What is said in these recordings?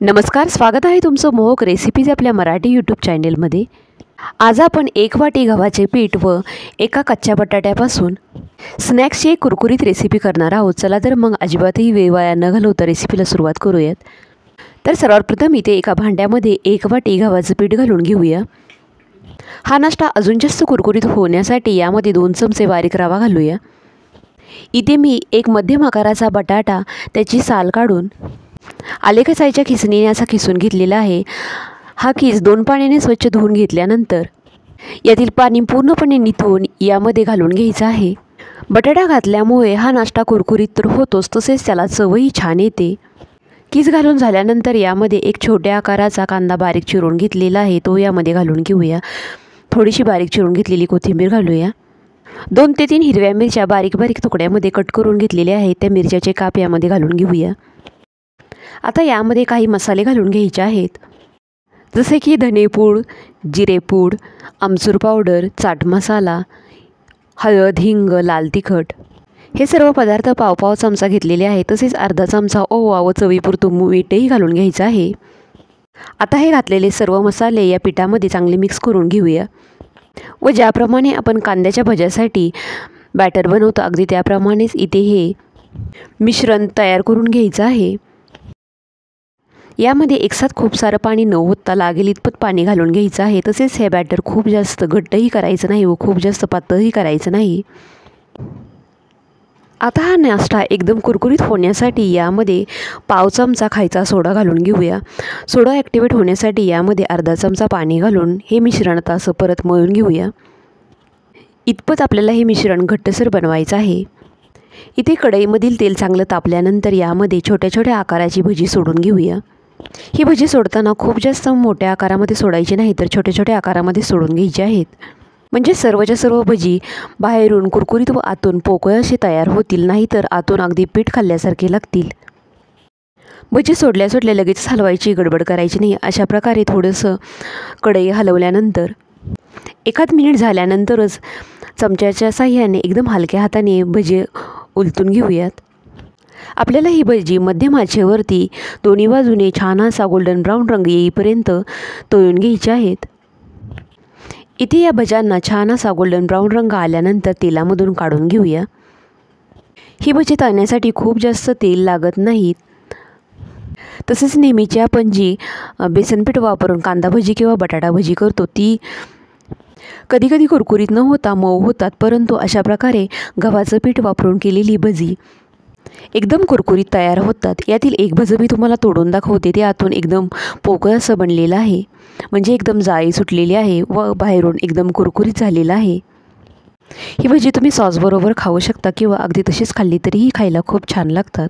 नमस्कार, स्वागत आहे तुमचं मोहक रेसिपीज आपल्या मराठी यूट्यूब चॅनेलमध्ये। आज आपण 1 वाटी गव्हाचे पीठ व एका कच्च्या बटाट्यापासून स्नॅक्सची एक कुरकुरीत रेसिपी करणार आहोत। चला तर मग अजिबातही वेळ वाया न घालवता रेसिपीला सुरुवात करूयात। तर सर्वात प्रथम इथे एका भांड्यामध्ये 1 वाटी गव्हाचं पीठ घालून घेऊया। हा नाश्ता अजून जास्त कुरकुरीत होण्यासाठी यामध्ये 2 चमचे बारीक रवा घालूया। इथे मी एक मध्यम आकाराचा बटाटा त्याची साल काढून आलेख साईच्या खिसणीने असा खिसून घेतलेला आहे। हा खिस 2 पाण्याने स्वच्छ धुवून घेतल्यानंतर यातील पाणी पूर्णपणे निथळून यामध्ये घालून घ्यायचं आहे। बटाटा घातल्यामुळे हा नाश्ता कुरकुरीत तर होतोच, तसेच त्याला चवही छान येते। खिस घालून झाल्यानंतर यामध्ये एक छोट्या आकाराचा कांदा बारीक चिरून घेतलेला आहे, तो यामध्ये घालून घेऊया। थोडीशी बारीक चिरून घेतलेली कोथिंबीर घालूया। 2 ते 3 हिरव्या मिरच्या बारीक बारीक तुकड्यामध्ये कट करून घेतलेल्या आहेत, त्या मिरच्याचे काप यामध्ये घालून घेऊया। आता यामध्ये काही मसाले घालून घ्यायचे आहेत, जसे की धनेपूड, जिरेपूड, आमचूर पावडर, चाट मसाला, हळद, हिंग, लाल तिखट हे सर्व पदार्थ पाव चमचा घेतलेले आहे। तसेच अर्धा चमचा ओवा व चवीपुरतं मीठही घालून घ्यायचं आहे। आता हे घातलेले सर्व मसाले या पिठामध्ये चांगले मिक्स करून घेऊया व ज्याप्रमाणे आपण कांद्याच्या भज्यासाठी बॅटर बनवतो अगदी त्याप्रमाणेच इथे हे मिश्रण तयार करून घ्यायचं आहे। यामध्ये एकसाथ खूप सारं पाणी न होता लागेल इतपत पाणी घालून घ्यायचं आहे। तसेच हे बॅटर खूप जास्त घट्टही करायचं नाही व खूप जास्त पातळही करायचं नाही। आता हा नाश्ता एकदम कुरकुरीत होण्यासाठी यामध्ये पाव चमचा खायचा सोडा घालून घेऊया। सोडा ॲक्टिवेट होण्यासाठी यामध्ये अर्धा चमचा पाणी घालून हे मिश्रण आता असं परत मळून घेऊया। इतपत आपल्याला हे मिश्रण घट्टसर बनवायचं आहे। इथे कढईमधील तेल चांगलं तापल्यानंतर यामध्ये छोट्या छोट्या आकाराची भजी सोडून घेऊया। ही भजी सोडताना खूप जास्त मोठ्या आकारामध्ये सोडायची नाही, तर छोट्या छोट्या आकारामध्ये सोडून घ्यायची आहेत, म्हणजे सर्वच्या सर्व भजी बाहेरून कुरकुरीत व आतून पोकळ असे तयार होतील, नाहीतर आतून अगदी पीठ खाल्ल्यासारखे लागतील। भजी सोडल्या सोडल्या लगेच हलवायची गडबड करायची नाही। अशा प्रकारे थोडंसं कढई हलवल्यानंतर 1 मिनिट झाल्यानंतरच चमच्याच्या साह्याने एकदम हलक्या हाताने भजी उलटून घेऊयात। आपल्याला ही भजी मध्यम आचेवरती दोन्ही बाजूने छान असा गोल्डन ब्राऊन रंग येईपर्यंत तळून घ्यायचे आहेत। इथे या भज्यांना छान असा गोल्डन ब्राऊन रंग आल्यानंतर तेलामधून काढून घेऊया। ही भजी तळण्यासाठी खूप जास्त तेल लागत नाहीत। तसेच नेहमीची आपण जी बेसनपीठ वापरून कांदा भजी किंवा बटाटा भजी करतो ती कधी कधी कुरकुरीत न होता मऊ होतात, परंतु अशा प्रकारे गव्हाचं पीठ वापरून केलेली भजी एकदम कुरकुरीत तयार होतात। यातील एक भजी मी तुम्हाला तोडून दाखवते, ते आतून एकदम पोकळ असं बनलेलं आहे, म्हणजे एकदम जाळी सुटलेली आहे व बाहेरून एकदम कुरकुरीत झालेलं आहे। ही भजी तुम्ही सॉसबरोबर खाऊ शकता किंवा अगदी तशीच खाल्ली तरीही खायला खूप छान लागतात।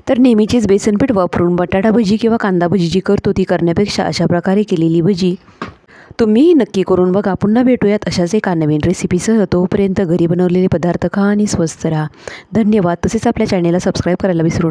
तर नेहमीचीच बेसनपीठ वापरून बटाटा भजी किंवा कांदा भजी जी करतो ती करण्यापेक्षा अशा प्रकारे केलेली भजी तुम्हीही नक्की करून बघा। पुन्हा भेटूयात अशाच एका नवीन रेसिपीसह। तोपर्यंत घरी बनवलेले पदार्थ खा आणि स्वस्थ राहा। धन्यवाद। तसेच आपल्या चॅनेलला सबस्क्राईब करायला विसरू नका।